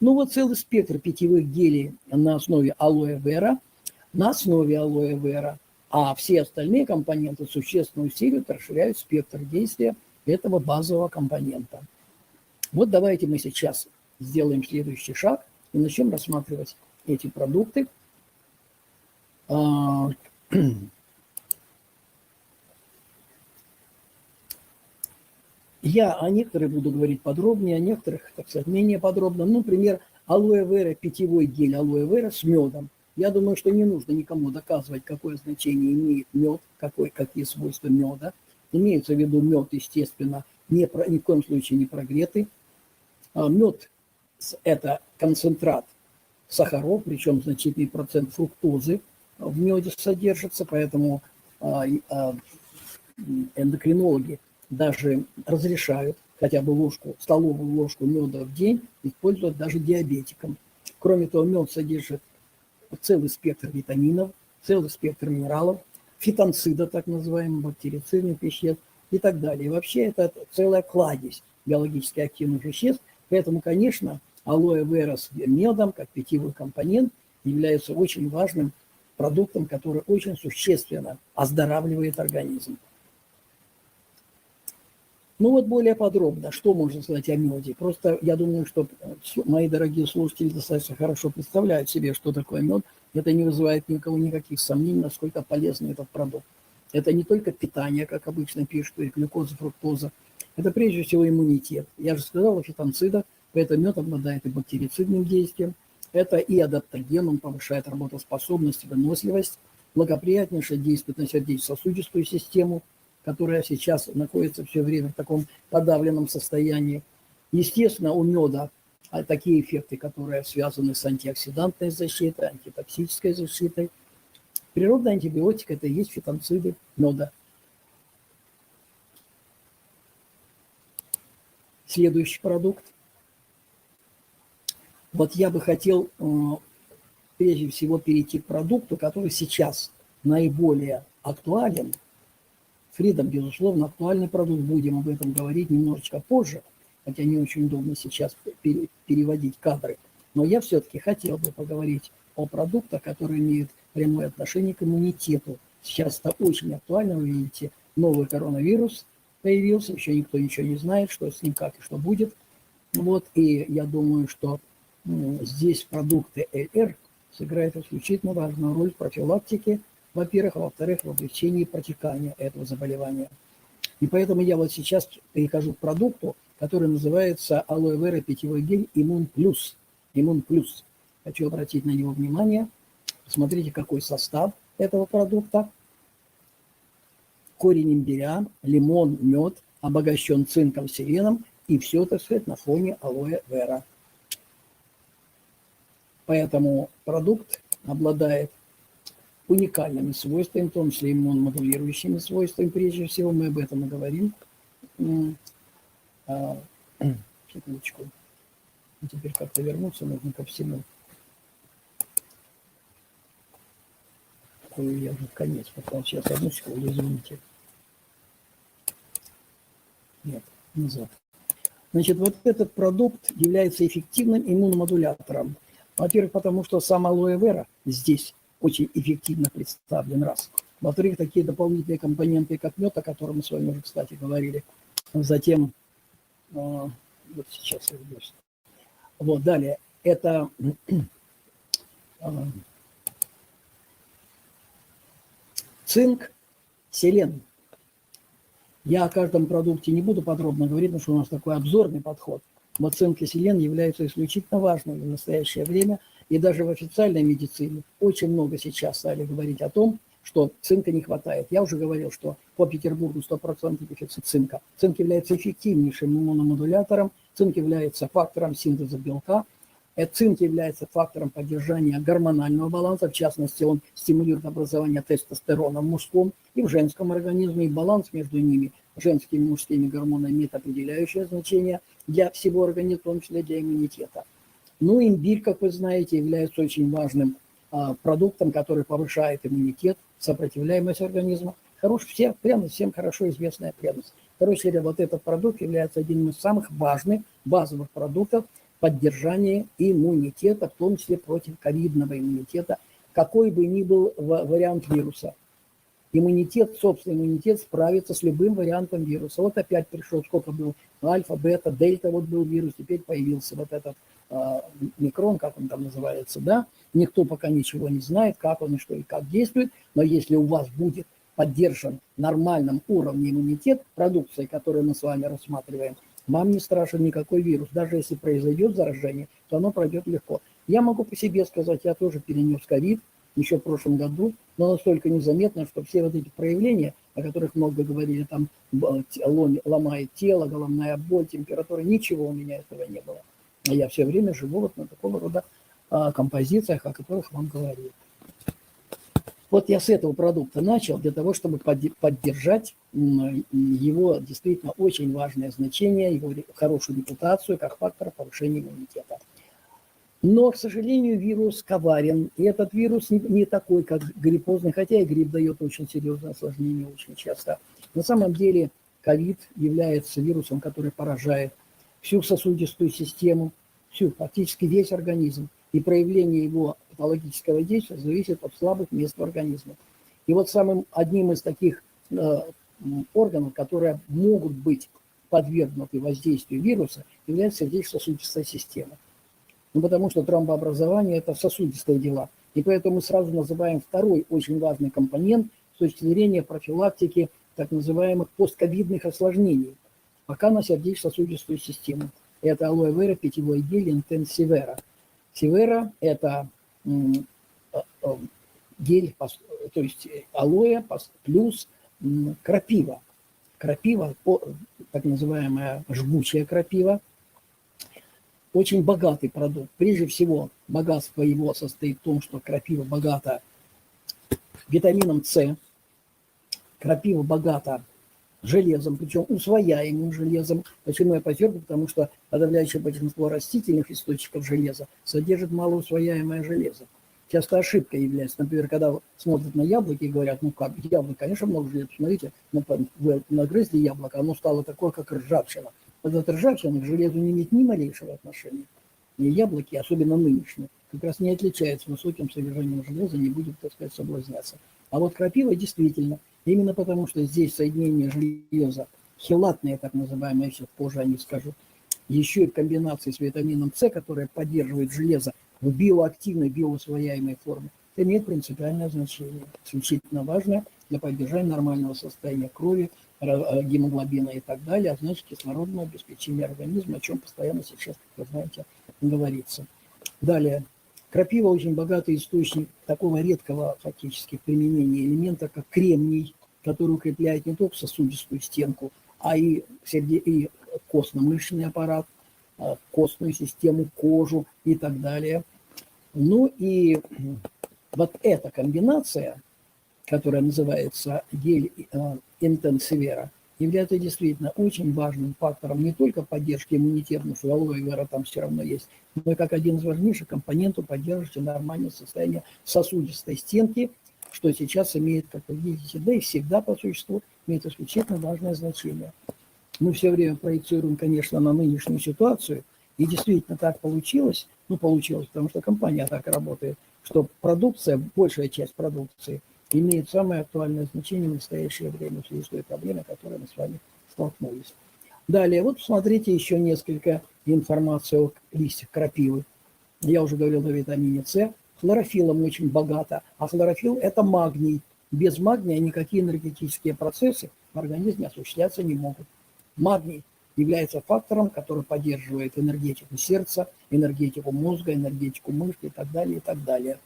Ну вот целый спектр питьевых гелей на основе алоэ вера, а все остальные компоненты существенно усиливают, расширяют спектр действия этого базового компонента. Вот давайте мы сейчас сделаем следующий шаг и начнем рассматривать эти продукты. Я о некоторых буду говорить подробнее, о некоторых, так сказать, менее подробно. Ну, например, алоэ вера, питьевой гель алоэ вера с медом. Я думаю, что не нужно никому доказывать, какое значение имеет мед, какие свойства меда. Имеется в виду мед, естественно, ни в коем случае не прогретый. Мед – это концентрат сахаров, причем значительный процент фруктозы в меде содержится, поэтому эндокринологи даже разрешают хотя бы столовую ложку меда в день использовать даже диабетикам. Кроме того, мед содержит целый спектр витаминов, целый спектр минералов, фитонцида, так называемых, бактерицидных веществ и так далее. И вообще это целая кладезь биологически активных веществ. Поэтому, конечно, алоэ вера с медом, как питьевой компонент, является очень важным продуктом, который очень существенно оздоравливает организм. Ну вот более подробно, что можно сказать о меде. Просто я думаю, что мои дорогие слушатели достаточно хорошо представляют себе, что такое мед. Это не вызывает ни у кого никаких сомнений, насколько полезен этот продукт. Это не только питание, как обычно пишут, и глюкоза, фруктоза. Это прежде всего иммунитет. Я же сказал о фитонцидах, поэтому мед обладает и бактерицидным действием. Это и адаптоген, он повышает работоспособность, выносливость, благоприятнейшее действует на сердечно-сосудистую систему, которая сейчас находится все время в таком подавленном состоянии. Естественно, у меда такие эффекты, которые связаны с антиоксидантной защитой, антитоксической защитой. Природный антибиотик – это и есть фитонциды меда. Следующий продукт. Вот я бы хотел прежде всего перейти к продукту, который сейчас наиболее актуален. Freedom, безусловно, актуальный продукт. Будем об этом говорить немножечко позже, хотя не очень удобно сейчас переводить кадры. Но я все-таки хотел бы поговорить о продуктах, которые имеют прямое отношение к иммунитету. Сейчас это очень актуально, вы видите, новый коронавирус появился, еще никто ничего не знает, что с ним, как и что будет. Вот, и я думаю, что здесь продукты ЛР сыграют исключительно важную роль в профилактике, во-первых, а во-вторых, в облегчении протекания этого заболевания. И поэтому я вот сейчас перехожу к продукту, который называется алоэ вера питьевой гель Иммун Плюс. Иммун Плюс. Хочу обратить на него внимание. Посмотрите, какой состав этого продукта. Корень имбиря, лимон, мед, обогащен цинком, селеном, и все, так сказать, на фоне алоэ вера. Поэтому продукт обладает уникальными свойствами, в том числе иммуномодулирующими свойствами, прежде всего, мы об этом и говорим. Секундочку. Теперь как-то вернуться нужно ко всему. Ой, я уже в конец попал. Сейчас, одну секунду, извините. Нет, назад. Значит, вот этот продукт является эффективным иммуномодулятором. Во-первых, потому что сам алоэ вера здесь очень эффективно представлен, раз. Во-вторых, такие дополнительные компоненты, как мед, о котором мы с вами уже, кстати, говорили. Затем, вот сейчас я вернусь. Вот, далее, это цинк, селен. Я о каждом продукте не буду подробно говорить, потому что у нас такой обзорный подход. Но цинк и селен являются исключительно важными в настоящее время. И даже в официальной медицине очень много сейчас стали говорить о том, что цинка не хватает. Я уже говорил, что по Петербургу 100% дефицит цинка. Цинк является эффективнейшим иммуномодулятором, цинк является фактором синтеза белка, цинк является фактором поддержания гормонального баланса, в частности, он стимулирует образование тестостерона в мужском и в женском организме, и баланс между ними, женскими и мужскими гормонами, имеет определяющее значение для всего организма, в том числе для иммунитета. Ну, имбирь, как вы знаете, является очень важным продуктом, который повышает иммунитет, сопротивляемость организма. Все пряность, всем хорошо известная пряность. Короче говоря, вот этот продукт является одним из самых важных базовых продуктов, поддержание иммунитета, в том числе против ковидного иммунитета, какой бы ни был вариант вируса. Иммунитет, собственный иммунитет справится с любым вариантом вируса. Вот опять пришел, сколько было, альфа, бета, дельта, вот был вирус, теперь появился вот этот микрон, как он там называется, да. Никто пока ничего не знает, как он и что и как действует, но если у вас будет поддержан нормальном уровне иммунитет, продукции, которую мы с вами рассматриваем, вам не страшен никакой вирус. Даже если произойдет заражение, то оно пройдет легко. Я могу по себе сказать, я тоже перенес ковид еще в прошлом году, но настолько незаметно, что все вот эти проявления, о которых много говорили, там ломает тело, головная боль, температура, ничего у меня этого не было. А я все время живу вот на такого рода композициях, о которых вам говорил. Вот я с этого продукта начал, для того, чтобы поддержать его действительно очень важное значение, его хорошую репутацию как фактор повышения иммунитета. Но, к сожалению, вирус коварен. И этот вирус не такой, как гриппозный, хотя и грипп дает очень серьезное осложнение очень часто. На самом деле ковид является вирусом, который поражает всю сосудистую систему, фактически весь организм. И проявление его патологического действия зависит от слабых мест в организме. И вот одним из таких органов, которые могут быть подвергнуты воздействию вируса, является сердечно-сосудистая система. Ну, потому что тромбообразование – это сосудистые дела. И поэтому мы сразу называем второй очень важный компонент с точки зрения профилактики так называемых постковидных осложнений, пока на сердечно-сосудистую систему. Это алоэ вера, питьевой гель, интенсивера. Севера – это гель, то есть алоэ плюс крапива. Крапива, так называемая жгучая крапива, очень богатый продукт. Прежде всего, богатство его состоит в том, что крапива богата витамином С, крапива богата железом, причем усвояемым железом. Почему я подчеркиваю? Потому что подавляющее большинство растительных источников железа содержит малоусвояемое железо. Часто ошибка является. Например, когда смотрят на яблоки и говорят, ну как, яблоко, конечно, много железа. Посмотрите, вы нагрызли яблоко, оно стало такое, как ржавчина. Вот эта ржавчина к железу не имеет ни малейшего отношения. И яблоки, особенно нынешние, как раз не отличаются высоким содержанием железа, не будет, так сказать, соблазняться. А вот крапива действительно, именно потому что здесь соединение железа, хелатные, так называемые, я сейчас позже о них скажу, еще и в комбинации с витамином С, которая поддерживает железо в биоактивной, биоусвояемой форме, это имеет принципиальное значение, исключительно важное для поддержания нормального состояния крови, гемоглобина и так далее, а значит кислородного обеспечения организма, о чем постоянно сейчас, как вы знаете, говорится. Далее. Крапива очень богатый источник такого редкого фактически применения элемента, как кремний, который укрепляет не только сосудистую стенку, а и костно-мышечный аппарат, костную систему, кожу и так далее. Ну и вот эта комбинация, которая называется гель интенсивера, является действительно очень важным фактором не только поддержки иммунитета, потому что алоэ вера там все равно есть, но и как один из важнейших компонентов поддерживающий нормальное состояние сосудистой стенки, что сейчас имеет, как вы видите, да и всегда по существу имеет исключительно важное значение. Мы все время проецируем, конечно, на нынешнюю ситуацию, и действительно так получилось, потому что компания так работает, что продукция, большая часть продукции имеет самое актуальное значение в настоящее время в связи с той проблемой, которой мы с вами столкнулись. Далее, вот посмотрите еще несколько информации о листьях крапивы. Я уже говорил о витамине С. Хлорофиллом очень богато, а хлорофилл – это магний. Без магния никакие энергетические процессы в организме осуществляться не могут. Магний является фактором, который поддерживает энергетику сердца, энергетику мозга, энергетику мышц и так далее, и так далее.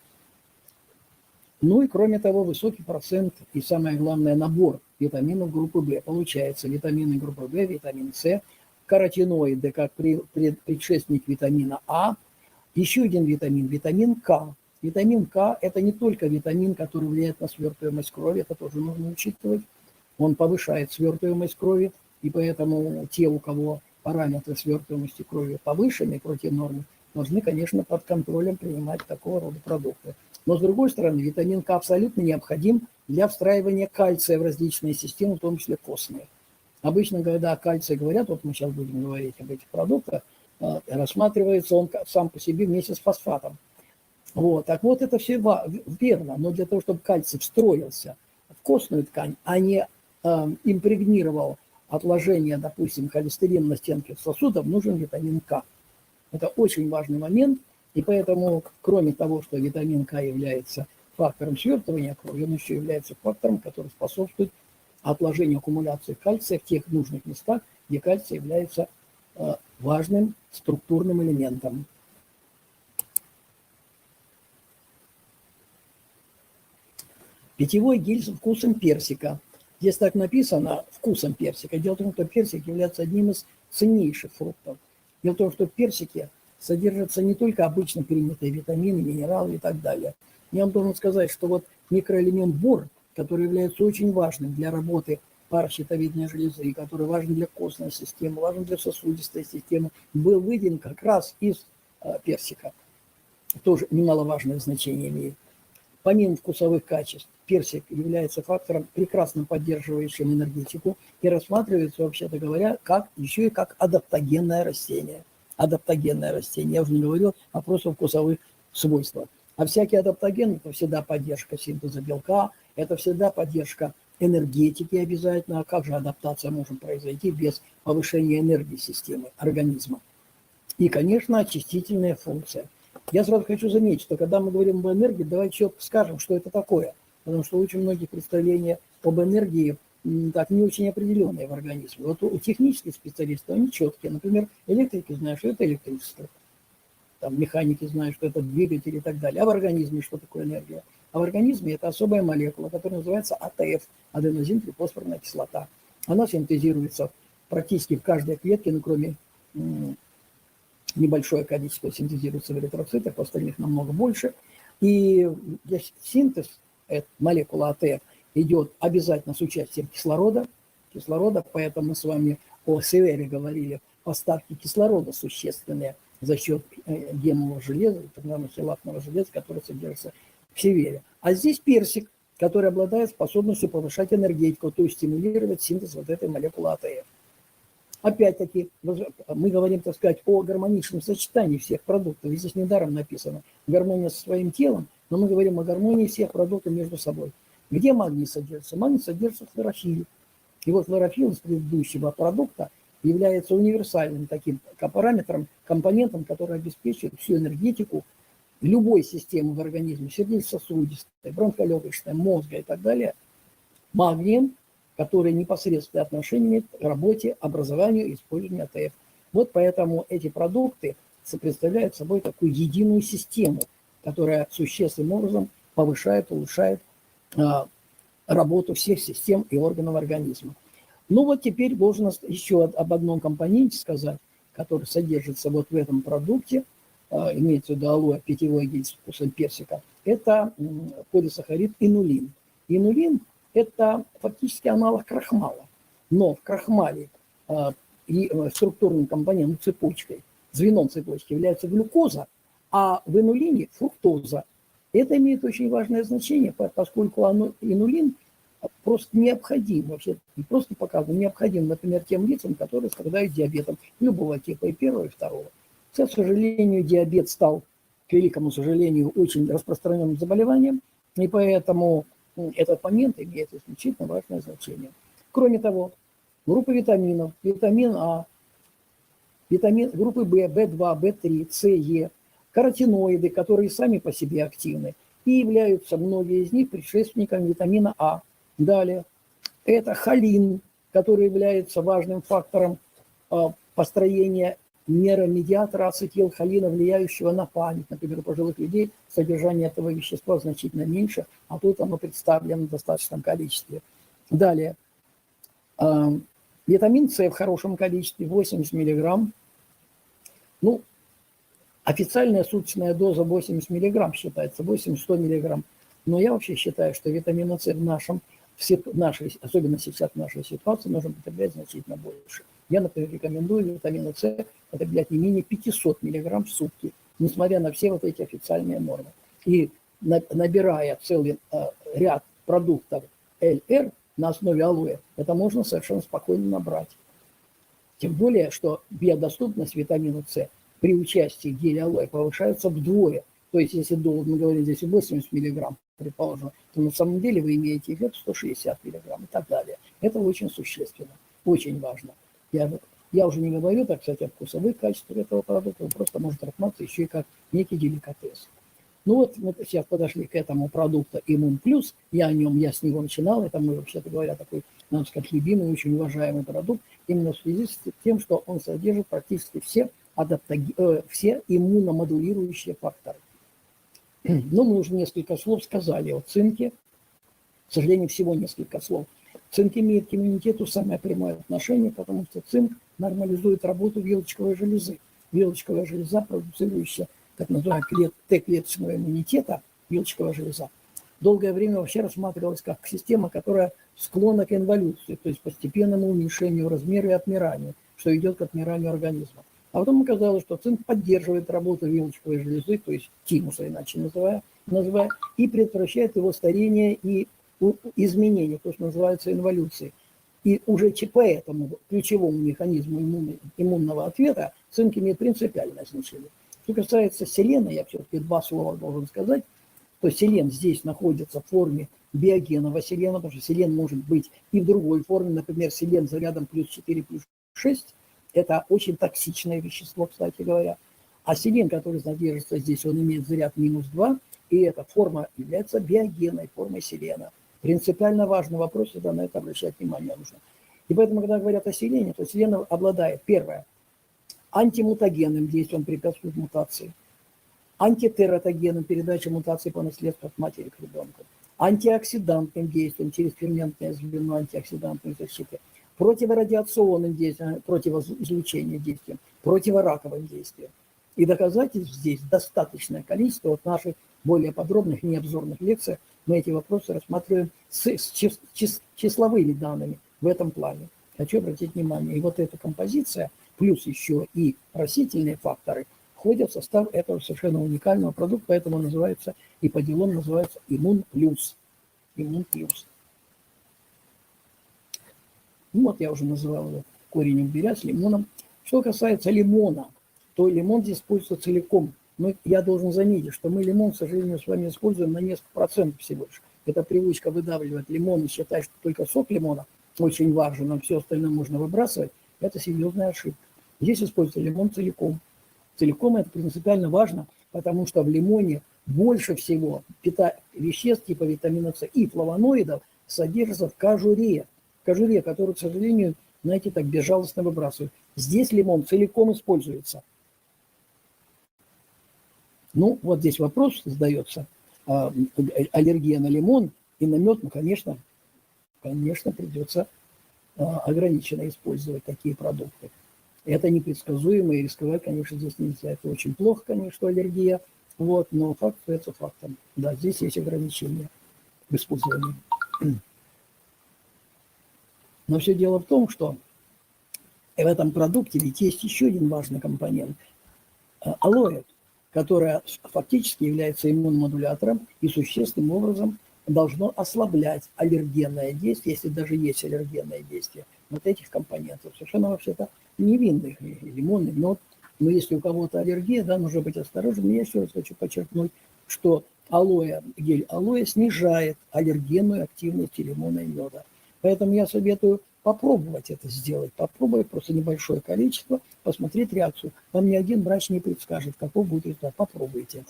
Ну и кроме того, высокий процент и самое главное набор витаминов группы В. Получается витамины группы В, витамин С, каротиноиды как предшественник витамина А, еще один витамин, витамин К. Витамин К – это не только витамин, который влияет на свертываемость крови, это тоже нужно учитывать. Он повышает свертываемость крови, и поэтому те, у кого параметры свертываемости крови повышены против нормы, должны, конечно, под контролем принимать такого рода продукты. Но, с другой стороны, витамин К абсолютно необходим для встраивания кальция в различные системы, в том числе костные. Обычно, когда о кальции говорят, вот мы сейчас будем говорить об этих продуктах, рассматривается он сам по себе вместе с фосфатом. Вот. Так вот, это все верно, но для того, чтобы кальций встроился в костную ткань, а не импрегнировал отложение, допустим, холестерина на стенке сосудов, нужен витамин К. Это очень важный момент, и поэтому, кроме того, что витамин К является фактором свертывания крови, он еще является фактором, который способствует отложению аккумуляции кальция в тех нужных местах, где кальций является важным структурным элементом. Питьевой гель со вкусом персика. Здесь так написано вкусом персика. Дело в том, что персик является одним из ценнейших фруктов. Дело в том, что в персике содержатся не только обычно принятые витамины, минералы и так далее. Я вам должен сказать, что вот микроэлемент бор, который является очень важным для работы паращитовидной железы, который важен для костной системы, важен для сосудистой системы, был выделен как раз из персика. Тоже немаловажное значение имеет. Помимо вкусовых качеств, персик является фактором, прекрасно поддерживающим энергетику и рассматривается, вообще-то говоря, как, еще и как адаптогенное растение. Адаптогенное растение. Я уже не говорил о просто вкусовых свойствах. А всякие адаптогены – это всегда поддержка синтеза белка, это всегда поддержка энергетики обязательно. А как же адаптация может произойти без повышения энергии системы организма? И, конечно, очистительная функция. Я сразу хочу заметить, что когда мы говорим об энергии, давайте четко скажем, что это такое. Потому что очень многие представления об энергии так не очень определенные в организме. Вот у технических специалистов они четкие. Например, электрики знают, что это электричество. Там механики знают, что это двигатель и так далее. А в организме что такое энергия? А в организме это особая молекула, которая называется АТФ, аденозин-трифосфорная кислота. Она синтезируется практически в каждой клетке, ну, кроме небольшое количество синтезируется в эритроцитах, в остальных намного больше. И синтез молекулы АТФ идет обязательно с участием кислорода, поэтому мы с вами о севере говорили, поставки кислорода существенные за счет гемового железа, так называемого хелатного железа, которое содержится в севере. А здесь персик, который обладает способностью повышать энергетику, то есть стимулировать синтез вот этой молекулы АТФ. Опять-таки, мы говорим, так сказать, о гармоничном сочетании всех продуктов. И здесь недаром написано гармония со своим телом, но мы говорим о гармонии всех продуктов между собой. Где магний содержится? Магний содержится в хлорофилле. И вот хлорофилл из предыдущего продукта является универсальным таким параметром, компонентом, который обеспечивает всю энергетику любой системы в организме, сердечно-сосудистой, бронхолегочной, мозга и так далее, магнием, который непосредственное отношение имеет к работе, образованию и использованию АТФ. Вот поэтому эти продукты представляют собой такую единую систему, которая существенным образом повышает, улучшает работу всех систем и органов организма. Ну вот теперь должен еще об одном компоненте сказать, который содержится вот в этом продукте, имеется в виду алоэ, питьевой гель с вкусом персика, это полисахарид инулин. Инулин – это фактически аналог крахмала, но в крахмале структурным компонентом, цепочкой, звеном цепочки является глюкоза, а в инулине фруктоза. Это имеет очень важное значение, поскольку инулин просто необходим, вообще не просто показан, необходим, например, тем лицам, которые страдают диабетом любого типа, и первого, и второго. К сожалению, диабет стал, к великому сожалению, очень распространенным заболеванием, и поэтому этот момент имеет исключительно важное значение. Кроме того, группа витаминов, витамин А, группы В, В2, В3, С, Е, каротиноиды, которые сами по себе активны, и являются многие из них предшественниками витамина А. Далее, это холин, который является важным фактором построения нейромедиатора ацетилхолина, влияющего на память. Например, у пожилых людей содержание этого вещества значительно меньше, а тут оно представлено в достаточном количестве. Далее, витамин С в хорошем количестве, 80 мг. Ну, официальная суточная доза 80 мг считается, 80-100 мг. Но я вообще считаю, что витамина С в нашей, особенно сейчас в нашей ситуации, нужно потреблять значительно больше. Я, например, рекомендую витамина С потреблять не менее 500 мг в сутки, несмотря на все вот эти официальные нормы. И набирая целый ряд продуктов ЛР на основе алоэ, это можно совершенно спокойно набрать. Тем более, что биодоступность витамина С при участии геля алоэ повышается вдвое. То есть, если мы говорим здесь 80 мг, предположим, то на самом деле вы имеете эффект 160 мг и так далее. Это очень существенно, очень важно. Я уже не говорю, так сказать, о вкусовых качествах этого продукта, он просто может рассматриваться еще и как некий деликатес. Ну вот мы сейчас подошли к этому продукту Иммун Плюс, я с него начинал, это мой, вообще-то говоря, такой, надо сказать, любимый, очень уважаемый продукт, именно в связи с тем, что он содержит практически все иммуномодулирующие факторы. Но мы уже несколько слов сказали о цинке, к сожалению, всего несколько слов. Цинк имеет к иммунитету самое прямое отношение, потому что цинк нормализует работу вилочковой железы. Вилочковая железа, продуцирующая так называемого Т-клеточного иммунитета, вилочковая железа, долгое время вообще рассматривалась как система, которая склонна к инволюции, то есть постепенному уменьшению размера и отмиранию, что идет к отмиранию организма. А потом оказалось, что цинк поддерживает работу вилочковой железы, то есть тимуса, иначе называя, и предотвращает его старение и изменения, то, что называется инволюцией. И уже по этому ключевому механизму иммунного ответа цинк имеет принципиальное значение. Что касается селена, я все-таки два слова должен сказать, то селен здесь находится в форме биогенного селена, потому что селен может быть и в другой форме, например, селен зарядом плюс 4, плюс 6, это очень токсичное вещество, кстати говоря. А селен, который содержится здесь, он имеет заряд минус 2, и эта форма является биогенной формой селена. Принципиально важный вопрос, всегда на это обращать внимание нужно. И поэтому, когда говорят о селене, то селен обладает, первое, антимутагенным действием, препятствует мутации, антитератогенным, передачей мутации по наследству от матери к ребенку, антиоксидантным действием через ферментное звено антиоксидантной защиты, противорадиационным действием, противоизлучением действием, противораковым действием. И доказательств здесь достаточное количество. Вот в наших более подробных, необзорных лекциях мы эти вопросы рассматриваем с числовыми данными в этом плане. Хочу обратить внимание, и вот эта композиция, плюс еще и растительные факторы, входят в состав этого совершенно уникального продукта, поэтому называется, и по делам называется Иммун Плюс. Иммун Плюс. Ну вот я уже называл его корень имбиря с лимоном. Что касается лимона, то лимон здесь используется целиком. Но я должен заметить, что мы лимон, к сожалению, с вами используем на несколько процентов всего лишь. Это привычка выдавливать лимон и считать, что только сок лимона очень важен, а все остальное можно выбрасывать. Это серьезная ошибка. Здесь используется лимон целиком. Целиком это принципиально важно, потому что в лимоне больше всего веществ типа витамина С и флавоноидов содержится в кожуре, которую, к сожалению, знаете, так безжалостно выбрасывают. Здесь лимон целиком используется. Ну, вот здесь вопрос задается. Аллергия на лимон и на мед, ну, конечно, придется ограниченно использовать такие продукты. Это непредсказуемо, и рисковать, конечно, здесь нельзя. Это очень плохо, конечно, что аллергия, вот, но факт остается фактом. Да, здесь есть ограничения в использовании. Но все дело в том, что в этом продукте ведь есть еще один важный компонент. Алоэ, которое фактически является иммуномодулятором и существенным образом должно ослаблять аллергенное действие, если даже есть аллергенное действие вот этих компонентов. Совершенно вообще-то невинных. Лимон, мед. Но если у кого-то аллергия, да, нужно быть осторожным. Я еще раз хочу подчеркнуть, что гель алоэ снижает аллергенную активность лимона и меда. Поэтому я советую попробовать это сделать. Попробовать просто небольшое количество, посмотреть реакцию. Вам ни один врач не предскажет, каков будет результат. Попробуйте.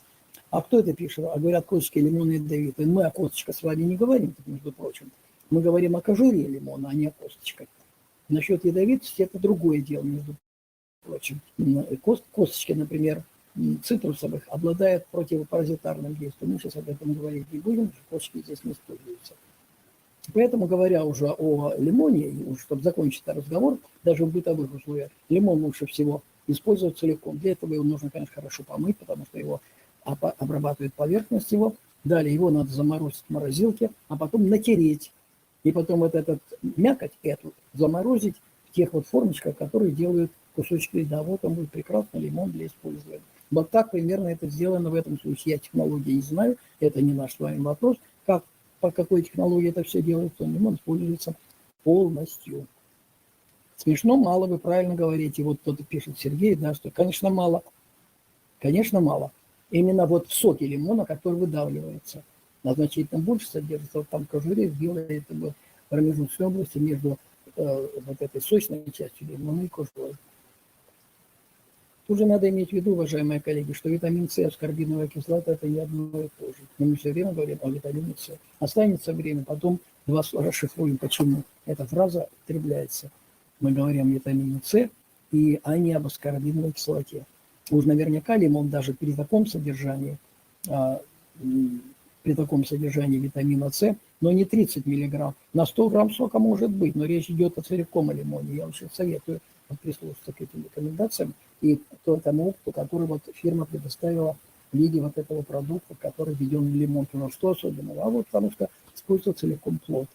А кто это пишет? А говорят, косточки лимона ядовитые. Мы о косточках с вами не говорим, между прочим. Мы говорим о кожуре лимона, а не о косточках. Насчет ядовитости это другое дело, между прочим. Косточки, например, цитрусовых обладают противопаразитарным действием. Мы сейчас об этом говорить не будем, косточки здесь не используются. Поэтому, говоря уже о лимоне, чтобы закончить этот разговор, даже в бытовых условиях, лимон лучше всего использовать целиком. Для этого его нужно, конечно, хорошо помыть, потому что его обрабатывает поверхность его. Далее его надо заморозить в морозилке, а потом натереть. И потом этот мякоть эту заморозить в тех вот формочках, которые делают кусочки льда. Вот он будет прекрасный лимон для использования. Вот так примерно это сделано в этом случае. Я технологии не знаю, это не наш с вами вопрос. По какой технологии это все делается, лимон используется полностью. Смешно мало, вы правильно говорите. Вот кто-то пишет, Сергей, да, что, конечно, мало. Конечно, мало. Именно вот в соке лимона, который выдавливается, значительно больше содержится вот там кожуре, белой это бы промежуточной области между вот этой сочной частью лимона и кожурой. Тут же надо иметь в виду, уважаемые коллеги, что витамин С и аскорбиновая кислота – это не одно и то же. Но мы все время говорим о витамине С. Останется время, потом расшифруем, почему эта фраза употребляется. Мы говорим о витамине С, а не об аскорбиновой кислоте. Уж наверняка лимон даже при таком содержании витамина С, но не 30 мг. На 100 грамм сока может быть, но речь идет о целиком о лимоне. Я очень советую прислушаться к этим рекомендациям и к тому опыту, который вот фирма предоставила в виде вот этого продукта, который введен в лимон. Ну что особенного? А вот потому что используется целиком плод.